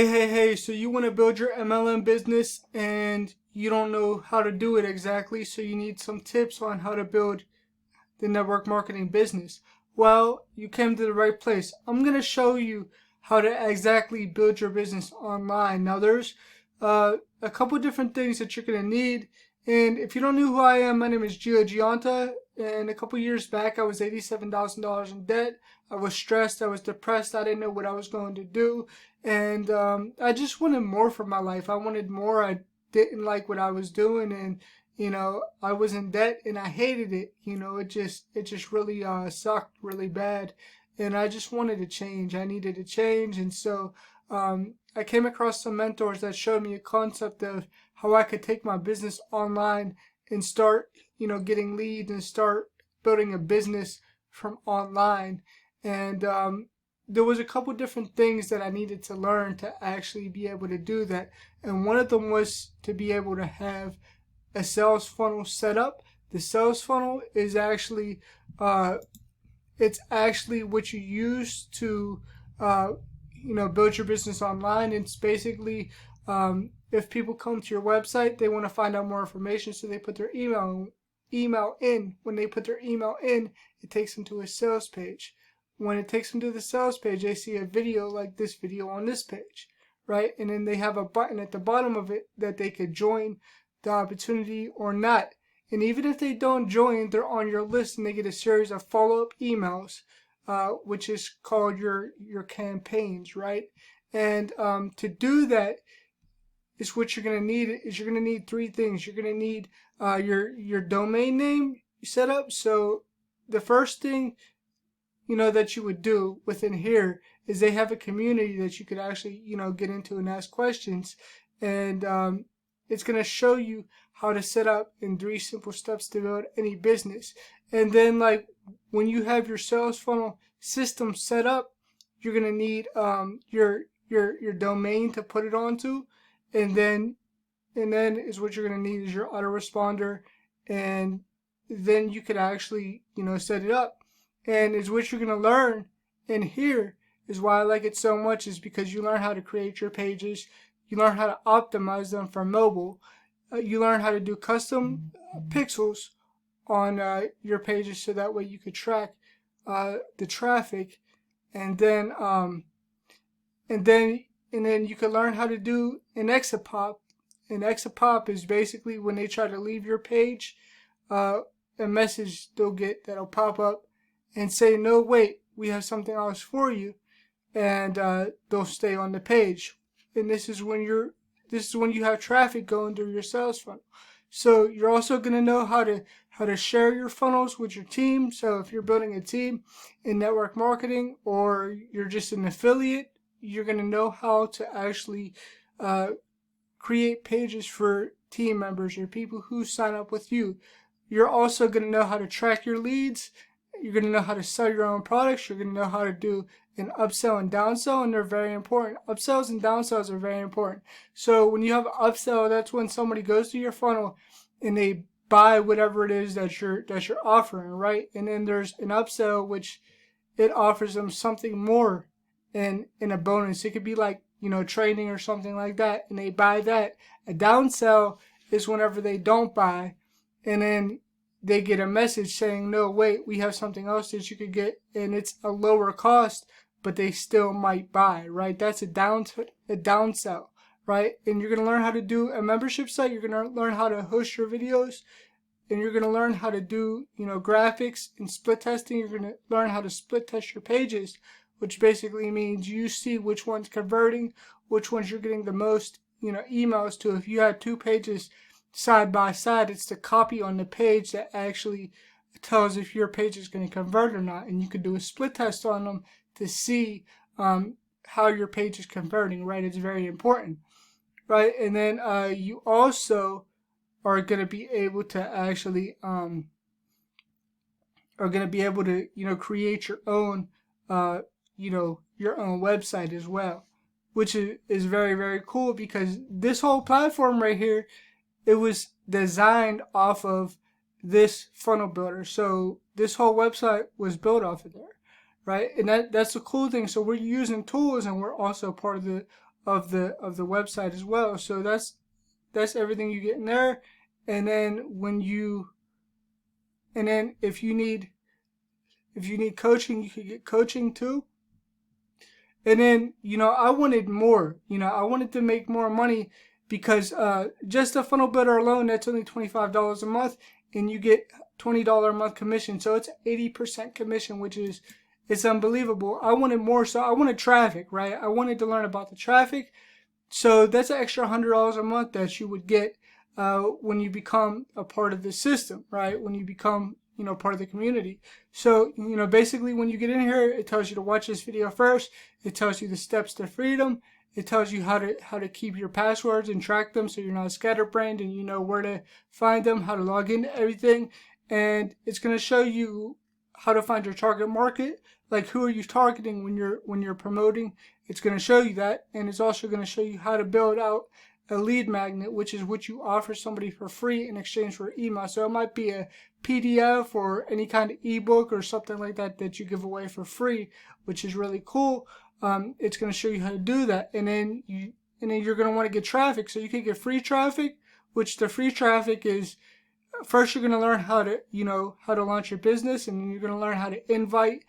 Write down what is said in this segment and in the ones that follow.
Hey, so you want to build your MLM business and you don't know how to do it exactly, so you need some tips on how to build the network marketing business. Well, you came to the right place. I'm going to show you how to exactly build your business online. Now, there's a couple different things that you're going to need. And if you don't know who I am, my name is Gio Gionta. And a couple years back, I was $87,000 in debt. I was stressed. I was depressed. I didn't know what I was going to do. And I just wanted more for my life. I wanted more. I didn't like what I was doing. And I was in debt and I hated it. It just really sucked really bad. And I just wanted to change. I needed to change. And so I came across some mentors that showed me a concept of how I could take my business online and start, getting leads and start building a business from online. And there was a couple different things that I needed to learn to actually be able to do that. And one of them was to be able to have a sales funnel set up. The sales funnel is actually it's actually what you use to build your business online. It's basically if people come to your website, they want to find out more information, so they put their email in. When they put their email in, it takes them to a sales page. When it takes them to the sales page, they see a video like this video on this page, right? And then they have a button at the bottom of it that they could join the opportunity or not. And even if they don't join, they're on your list and they get a series of follow-up emails, which is called your campaigns, right? And to do that is what you're going to need. Is you're going to need three things. You're going to need your domain name set up. So the first thing that you would do within here is they have a community that you could actually get into and ask questions, and it's going to show you how to set up in 3 simple steps to build any business. And then when you have your sales funnel system set up, you're going to need your domain to put it onto, and then is what you're going to need is your autoresponder, and then you could actually set it up. And is what you're going to learn in here is why I like it so much, is because you learn how to create your pages. You learn how to optimize them for mobile. You learn how to do custom pixels on your pages, so that way you could track the traffic, and then you can learn how to do an exit pop. An exit pop is basically when they try to leave your page, a message they'll get that'll pop up and say, "No, wait, we have something else for you," and they'll stay on the page. And this is when you have traffic going through your sales funnel. So you're also going to know how to share your funnels with your team. So if you're building a team in network marketing, or you're just an affiliate, you're going to know how to actually create pages for team members or people who sign up with you. You're also going to know how to track your leads. You're going to know how to sell your own products. You're going to know how to do an upsell and downsell, and they're very important. Upsells and downsells are very important. So when you have an upsell, that's when somebody goes through your funnel and they buy whatever it is that you're offering, right? And then there's an upsell, which it offers them something more in a bonus. It could be like training or something like that, and they buy that. A downsell is whenever they don't buy, and then they get a message saying, "No, wait, we have something else that you could get, and it's a lower cost," but they still might buy, right? That's a downsell, right? And you're going to learn how to do a membership site. You're going to learn how to host your videos, and you're going to learn how to do, graphics and split testing. You're going to learn how to split test your pages, which basically means you see which one's converting, which ones you're getting the most, emails to. If you had 2 pages side by side, it's the copy on the page that actually tells if your page is going to convert or not. And you could do a split test on them to see how your page is converting, right? It's very important, right? And then you also are going to be able to actually create your own your own website as well, which is very, very cool, because this whole platform right here, it was designed off of this funnel builder. So this whole website was built off of there, right? And that's the cool thing. So we're using tools, and we're also part of of the website as well. So that's everything you get in there. And then if you need coaching, you can get coaching too. And then, I wanted more. I wanted to make more money because just a funnel builder alone, that's only $25 a month, and you get $20 a month commission. So it's 80% commission, which is, it's unbelievable. I wanted more, so I wanted traffic, right? I wanted to learn about the traffic. So that's an extra $100 a month that you would get when you become a part of the system, right? When you become, part of the community. So, basically when you get in here, it tells you to watch this video first. It tells you the steps to freedom. It tells you how to keep your passwords and track them so you're not scatterbrained and you know where to find them, how to log into everything. And it's going to show you how to find your target market, like who are you targeting when you're promoting. It's going to show you that, and it's also going to show you how to build out a lead magnet, which is what you offer somebody for free in exchange for email. So it might be a PDF or any kind of ebook or something like that that you give away for free, which is really cool. It's going to show you how to do that, and then you're going to want to get traffic. So you can get free traffic, which the free traffic is, first you're going to learn how to launch your business, and then you're going to learn how to invite.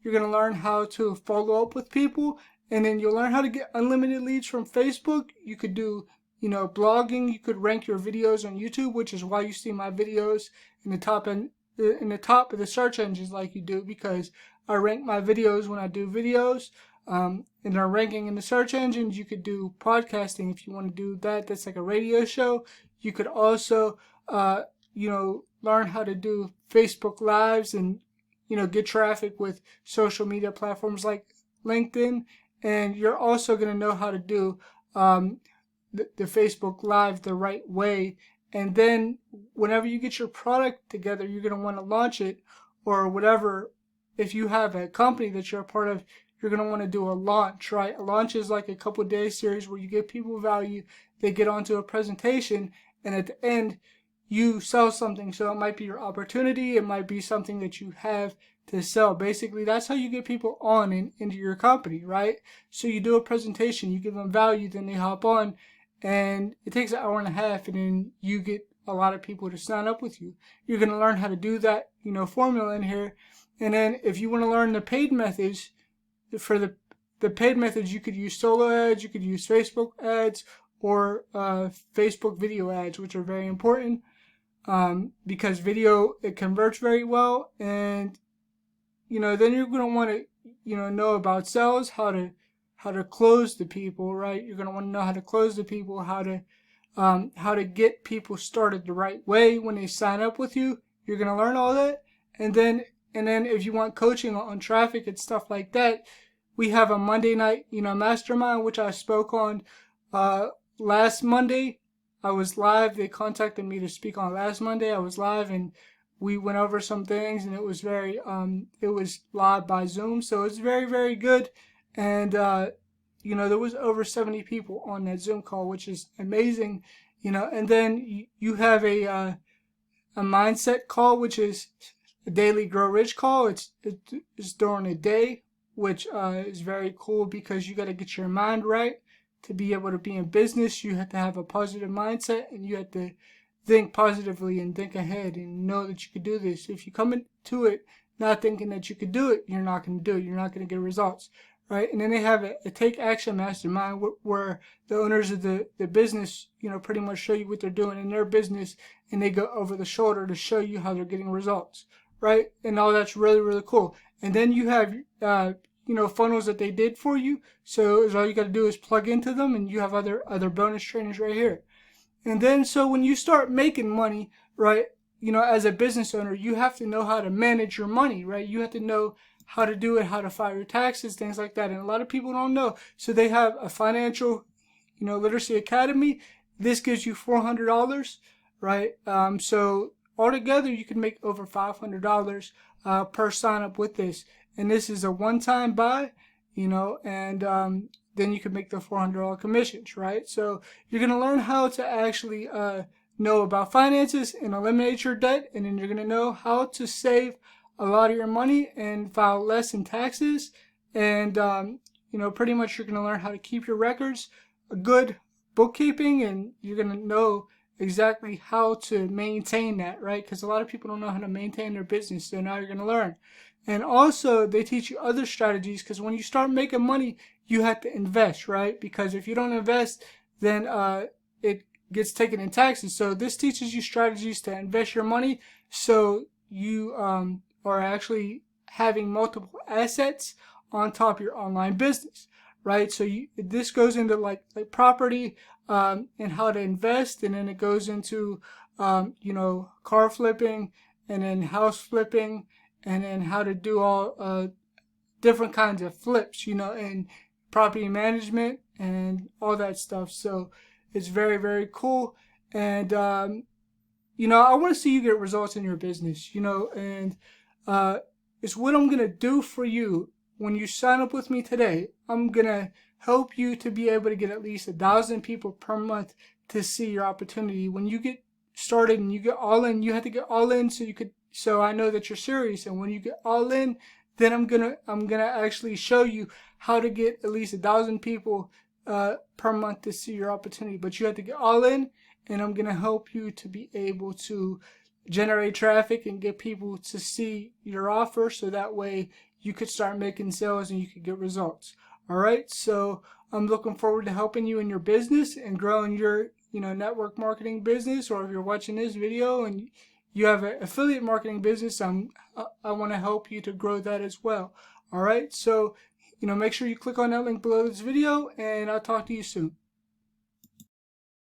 You're going to learn how to follow up with people, and then you'll learn how to get unlimited leads from Facebook. You could do, blogging. You could rank your videos on YouTube, which is why you see my videos in the top of the search engines like you do, because I rank my videos when I do videos. And they're ranking in the search engines. You could do podcasting if you want to do that. That's like a radio show. You could also, learn how to do Facebook Lives and, get traffic with social media platforms like LinkedIn. And you're also going to know how to do the Facebook Live the right way. And then whenever you get your product together, you're going to want to launch it or whatever. If you have a company that you're a part of, you're going to want to do a launch, right? A launch is like a couple day series where you give people value, they get onto a presentation, and at the end, you sell something. So it might be your opportunity, it might be something that you have to sell. Basically, that's how you get people on into your company, right? So you do a presentation, you give them value, then they hop on, and it takes an hour and a half, and then you get a lot of people to sign up with you. You're going to learn how to do that, formula in here. And then if you want to learn the paid methods, for the paid methods, you could use solo ads, you could use Facebook ads, or Facebook video ads, which are very important because video, it converts very well. And then you're going to want to know about sales, how to close the people, right? You're going to want to know how to close the people, how to get people started the right way when they sign up with you. You're going to learn all that. And then if you want coaching on traffic and stuff like that, we have a Monday night, mastermind, which I spoke on last Monday. I was live. They contacted me to speak on last Monday. I was live, and we went over some things, and it was it was live by Zoom. So it's very, very good. And, there was over 70 people on that Zoom call, which is amazing, and then you have a mindset call, which is a daily Grow Rich call. It's during a day, which is very cool because you got to get your mind right to be able to be in business. You have to have a positive mindset, and you have to think positively and think ahead and know that you could do this. If you come into it not thinking that you could do it, you're not going to do it. You're not going to get results, right? And then they have a Take Action Mastermind where the owners of the business, pretty much show you what they're doing in their business, and they go over the shoulder to show you how they're getting results, right? And all that's really, really cool. And then you have, funnels that they did for you. So all you got to do is plug into them, and you have other bonus trainings right here. And then, so when you start making money, right, as a business owner, you have to know how to manage your money, right? You have to know how to do it, how to file your taxes, things like that. And a lot of people don't know. So they have a financial, literacy academy. This gives you $400, right? So altogether, you can make over $500 per sign up with this. And this is a one-time buy, and then you can make the $400 commissions, right? So you're going to learn how to actually know about finances and eliminate your debt, and then you're going to know how to save a lot of your money and file less in taxes, and pretty much you're going to learn how to keep your records, a good bookkeeping, and you're going to know exactly how to maintain that, right? Because a lot of people don't know how to maintain their business, so now you're going to learn. And also, they teach you other strategies, because when you start making money, you have to invest, right? Because if you don't invest, then it gets taken in taxes. So this teaches you strategies to invest your money, so you are actually having multiple assets on top of your online business, right? So this goes into like property and how to invest, and then it goes into car flipping, and then house flipping, and then how to do all different kinds of flips, and property management and all that stuff. So it's very, very cool. And I want to see you get results in your business, and it's what I'm going to do for you. When you sign up with me today, I'm going to help you to be able to get at least 1,000 people per month to see your opportunity. When you get started and you get all in, you have to get all in so I know that you're serious. And when you get all in, then I'm gonna actually show you how to get at least 1,000 people per month to see your opportunity. But you have to get all in, and I'm gonna help you to be able to generate traffic and get people to see your offer, so that way you could start making sales and you could get results. All right, so I'm looking forward to helping you in your business and growing your network marketing business. Or if you're watching this video and you have an affiliate marketing business, I want to help you to grow that as well. All right, so make sure you click on that link below this video, and I'll talk to you soon.